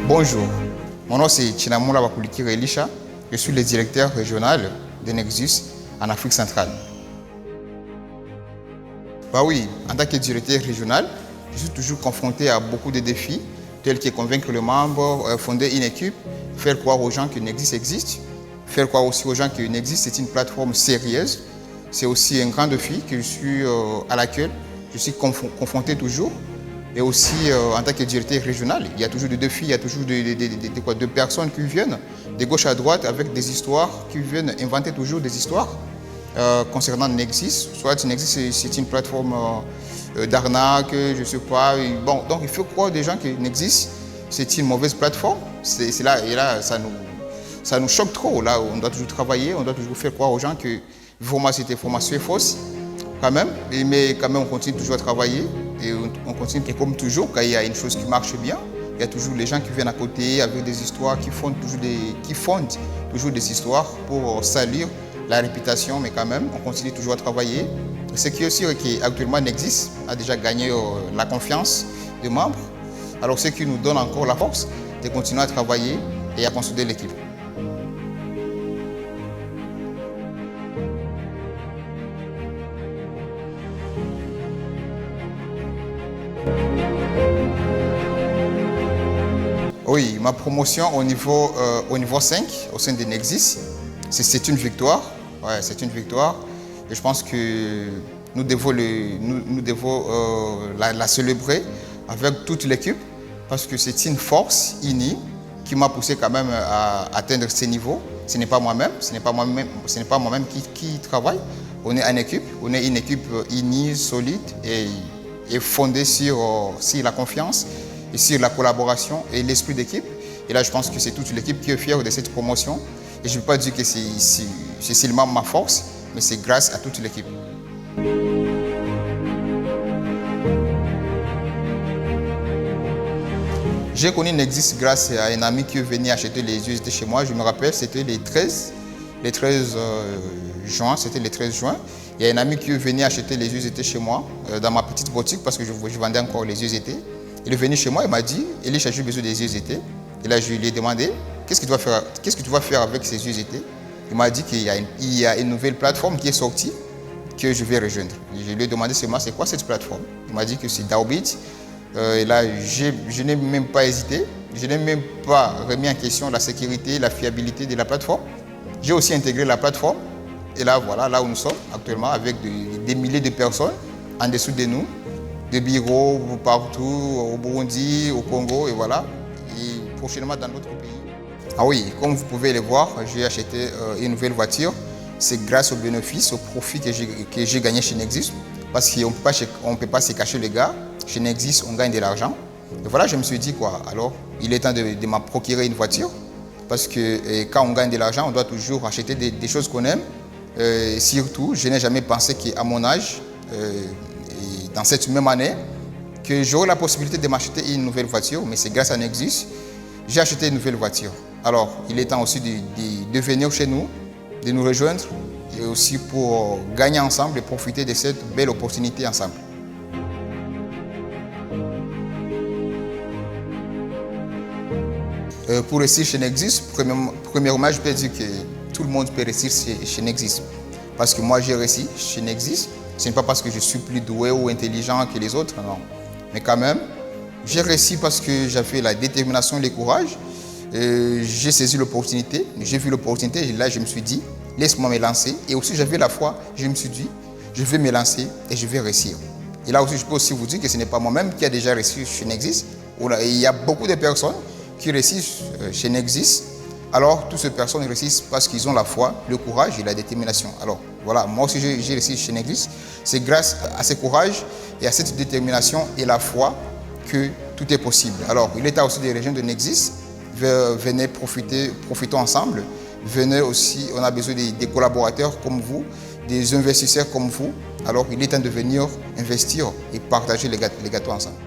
Bonjour, mon nom c'est Chinamoula Bakulikire Elisha. Je suis le directeur régional de Nexus en Afrique centrale. Bah oui, en tant que directeur régional, je suis toujours confronté à beaucoup de défis, tels que convaincre les membres, fonder une équipe, faire croire aux gens que Nexus existe, faire croire aussi aux gens que Nexus c'est une plateforme sérieuse. C'est aussi un grand défi que je suis à laquelle je suis confronté toujours. Et aussi, en tant que directeur régional, il y a toujours des défis, il y a toujours des personnes qui viennent de gauche à droite avec des histoires, qui viennent inventer toujours des histoires concernant Nexus. Soit Nexus, c'est une plateforme d'arnaque, je ne sais pas. Bon, donc il faut croire des gens que Nexus, c'est une mauvaise plateforme. C'est là, et là, ça nous choque trop. Là, on doit toujours travailler, on doit toujours faire croire aux gens que cette information est fausse. Quand même, mais quand même on continue toujours à travailler et on continue, et comme toujours, quand il y a une chose qui marche bien, il y a toujours les gens qui viennent à côté avec des histoires, qui fondent toujours des histoires pour salir la réputation, mais quand même on continue toujours à travailler. Ce qui est aussi qu'actuellement Nexus a déjà gagné la confiance des membres, alors ce qui nous donne encore la force de continuer à travailler et à consolider l'équipe. Oui, ma promotion au niveau 5, au sein de Nexus, c'est une victoire. Ouais, c'est une victoire. Et je pense que nous devons la célébrer avec toute l'équipe parce que c'est une force unie qui m'a poussé quand même à atteindre ces niveaux. Ce n'est pas moi-même, qui travaille. On est une équipe unie, solide et fondée sur la confiance et sur la collaboration et l'esprit d'équipe. Et là, je pense que c'est toute l'équipe qui est fière de cette promotion. Et je ne veux pas dire que c'est seulement ma force, mais c'est grâce à toute l'équipe. J'ai connu Nexus grâce à un ami qui est venu acheter les USD chez moi. Je me rappelle, c'était les 13 juin. C'était le 13 juin. Il y a un ami qui est venu acheter les USD chez moi, dans ma petite boutique, parce que je vendais encore les USD. Il est venu chez moi, il m'a dit, Elisha, j'ai besoin des USDT. Et là, je lui ai demandé, qu'est-ce que tu vas faire avec ces USDT? Il m'a dit qu'il y a une nouvelle plateforme qui est sortie, que je vais rejoindre. Je lui ai demandé seulement, c'est quoi cette plateforme? Il m'a dit que c'est Daobit. Et là, je n'ai même pas hésité. Je n'ai même pas remis en question la sécurité, la fiabilité de la plateforme. J'ai aussi intégré la plateforme. Et là, voilà, là où nous sommes actuellement, avec des milliers de personnes en dessous de nous. Des bureaux partout, au Burundi, au Congo, et voilà. Et prochainement dans d'autres pays. Ah oui, comme vous pouvez le voir, j'ai acheté une nouvelle voiture. C'est grâce aux bénéfices, au profit que j'ai gagné chez Nexus. Parce qu'on ne peut pas se cacher les gars. Chez Nexus, on gagne de l'argent. Et voilà, je me suis dit quoi, alors il est temps de me procurer une voiture. Parce que quand on gagne de l'argent, on doit toujours acheter des choses qu'on aime. Surtout, je n'ai jamais pensé qu'à mon âge, dans cette même année, que j'aurai la possibilité de m'acheter une nouvelle voiture, mais c'est grâce à Nexus, j'ai acheté une nouvelle voiture. Alors, il est temps aussi de venir chez nous, de nous rejoindre, et aussi pour gagner ensemble et profiter de cette belle opportunité ensemble. Pour réussir chez Nexus, premièrement, je peux dire que tout le monde peut réussir chez Nexus. Parce que moi, j'ai réussi chez Nexus. Ce n'est pas parce que je suis plus doué ou intelligent que les autres, non. Mais quand même, j'ai réussi parce que j'avais la détermination et le courage. J'ai saisi l'opportunité, j'ai vu l'opportunité et là, je me suis dit, laisse-moi me lancer. Et aussi, j'avais la foi, je me suis dit, je vais me lancer et je vais réussir. Et là aussi, je peux aussi vous dire que ce n'est pas moi-même qui a déjà réussi chez Nexus. Il y a beaucoup de personnes qui réussissent chez Nexus. Alors, toutes ces personnes réussissent parce qu'ils ont la foi, le courage et la détermination. Alors, voilà, moi aussi j'ai réussi chez Nexus. C'est grâce à ce courage et à cette détermination et la foi que tout est possible. Alors, il est temps aussi des régions de Nexus. Venez profitons ensemble. Venez aussi, on a besoin des collaborateurs comme vous, des investisseurs comme vous. Alors, il est temps de venir investir et partager les gâteaux ensemble.